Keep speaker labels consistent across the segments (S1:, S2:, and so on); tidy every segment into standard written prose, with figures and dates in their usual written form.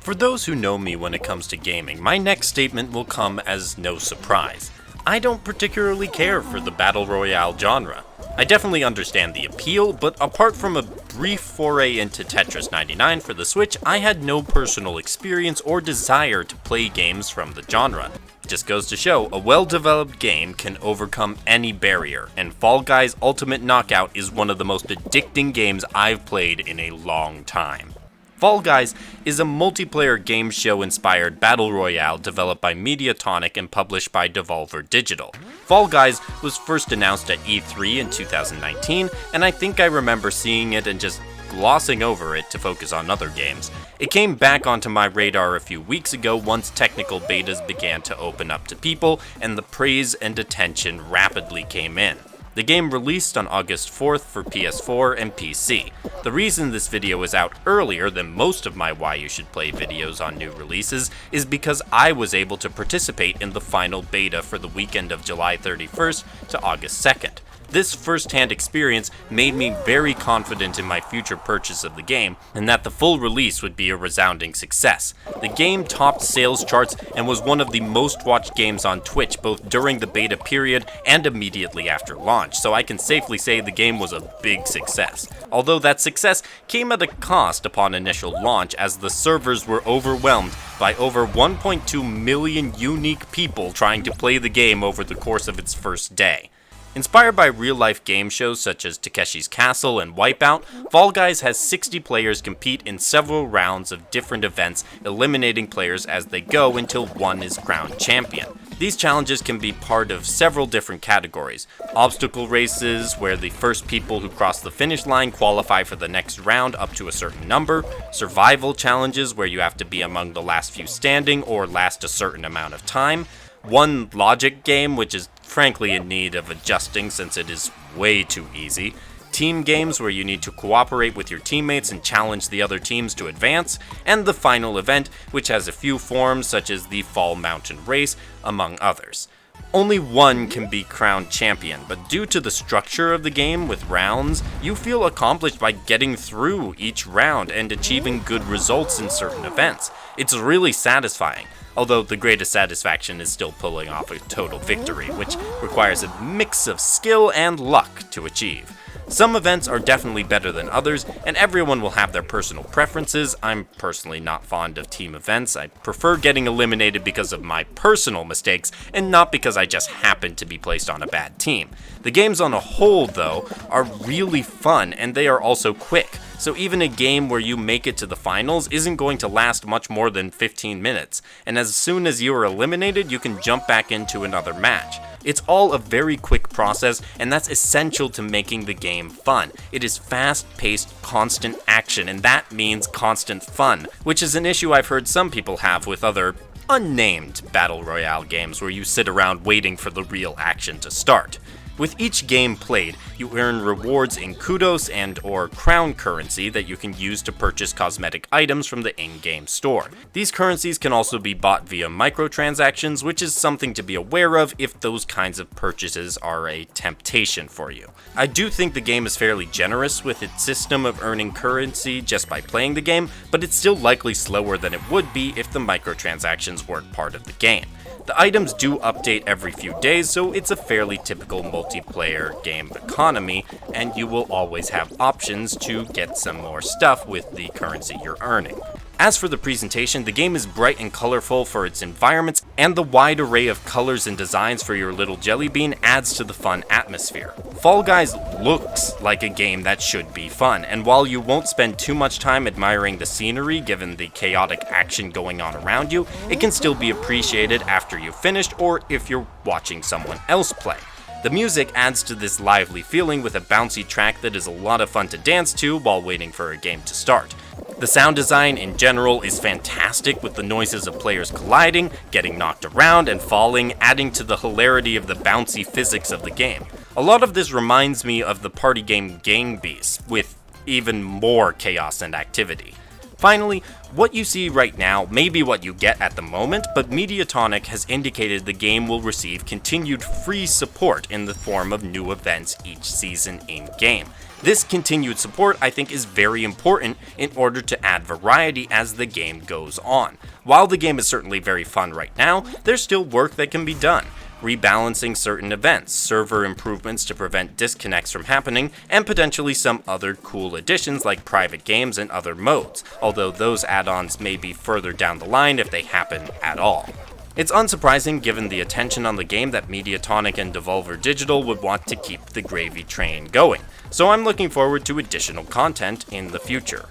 S1: For those who know me when it comes to gaming, my next statement will come as no surprise. I don't particularly care for the Battle Royale genre. I definitely understand the appeal, but apart from a brief foray into Tetris 99 for the Switch, I had no personal experience or desire to play games from the genre. Just goes to show, a well-developed game can overcome any barrier, and Fall Guys Ultimate Knockout is one of the most addicting games I've played in a long time. Fall Guys is a multiplayer game show-inspired battle royale developed by Mediatonic and published by Devolver Digital. Fall Guys was first announced at E3 in 2019, and I think I remember seeing it and just glossing over it to focus on other games. It came back onto my radar a few weeks ago once technical betas began to open up to people, and the praise and attention rapidly came in. The game released on August 4th for PS4 and PC. The reason this video is out earlier than most of my Why You Should Play videos on new releases is because I was able to participate in the final beta for the weekend of July 31st to August 2nd. This first-hand experience made me very confident in my future purchase of the game, and that the full release would be a resounding success. The game topped sales charts and was one of the most watched games on Twitch both during the beta period and immediately after launch, so I can safely say the game was a big success. Although that success came at a cost upon initial launch, as the servers were overwhelmed by over 1.2 million unique people trying to play the game over the course of its first day. Inspired by real-life game shows such as Takeshi's Castle and Wipeout, Fall Guys has 60 players compete in several rounds of different events, eliminating players as they go until one is crowned champion. These challenges can be part of several different categories. Obstacle races, where the first people who cross the finish line qualify for the next round up to a certain number. Survival challenges, where you have to be among the last few standing or last a certain amount of time. One logic game, which is frankly in need of adjusting since it is way too easy. Team games, where you need to cooperate with your teammates and challenge the other teams to advance. And the final event, which has a few forms such as the Fall Mountain Race, among others. Only one can be crowned champion, but due to the structure of the game with rounds, you feel accomplished by getting through each round and achieving good results in certain events. It's really satisfying. Although the greatest satisfaction is still pulling off a total victory, which requires a mix of skill and luck to achieve. Some events are definitely better than others, and everyone will have their personal preferences. I'm personally not fond of team events. I prefer getting eliminated because of my personal mistakes, and not because I just happen to be placed on a bad team. The games on a whole, though, are really fun, and they are also quick. So even a game where you make it to the finals isn't going to last much more than 15 minutes, and as soon as you are eliminated, you can jump back into another match. It's all a very quick process, and that's essential to making the game fun. It is fast-paced, constant action, and that means constant fun, which is an issue I've heard some people have with other unnamed Battle Royale games where you sit around waiting for the real action to start. With each game played, you earn rewards in kudos and/or crown currency that you can use to purchase cosmetic items from the in-game store. These currencies can also be bought via microtransactions, which is something to be aware of if those kinds of purchases are a temptation for you. I do think the game is fairly generous with its system of earning currency just by playing the game, but it's still likely slower than it would be if the microtransactions weren't part of the game. The items do update every few days, so it's a fairly typical multiplayer game economy, and you will always have options to get some more stuff with the currency you're earning. As for the presentation, the game is bright and colorful for its environments, and the wide array of colors and designs for your little jelly bean adds to the fun atmosphere. Fall Guys looks like a game that should be fun, and while you won't spend too much time admiring the scenery given the chaotic action going on around you, it can still be appreciated after you've finished or if you're watching someone else play. The music adds to this lively feeling with a bouncy track that is a lot of fun to dance to while waiting for a game to start. The sound design in general is fantastic, with the noises of players colliding, getting knocked around, and falling, adding to the hilarity of the bouncy physics of the game. A lot of this reminds me of the party game Gang Beasts, with even more chaos and activity. Finally, what you see right now may be what you get at the moment, but Mediatonic has indicated the game will receive continued free support in the form of new events each season in-game. This continued support I think is very important in order to add variety as the game goes on. While the game is certainly very fun right now, there's still work that can be done. Rebalancing certain events, server improvements to prevent disconnects from happening, and potentially some other cool additions like private games and other modes, although those add-ons may be further down the line if they happen at all. It's unsurprising given the attention on the game that Mediatonic and Devolver Digital would want to keep the gravy train going, so I'm looking forward to additional content in the future.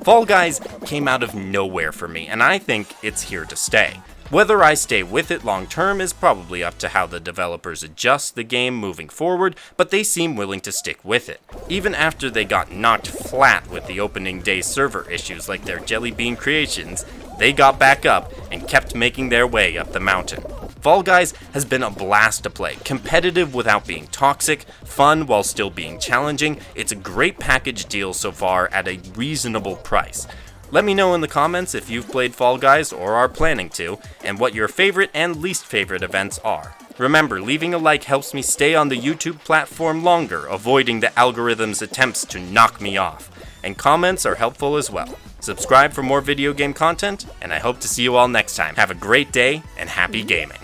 S1: Fall Guys came out of nowhere for me, and I think it's here to stay. Whether I stay with it long term is probably up to how the developers adjust the game moving forward, but they seem willing to stick with it. Even after they got knocked flat with the opening day server issues like their Jelly Bean Creations, they got back up and kept making their way up the mountain. Fall Guys has been a blast to play, competitive without being toxic, fun while still being challenging. It's a great package deal so far at a reasonable price. Let me know in the comments if you've played Fall Guys or are planning to, and what your favorite and least favorite events are. Remember, leaving a like helps me stay on the YouTube platform longer, avoiding the algorithm's attempts to knock me off. And comments are helpful as well. Subscribe for more video game content, and I hope to see you all next time. Have a great day, and happy gaming.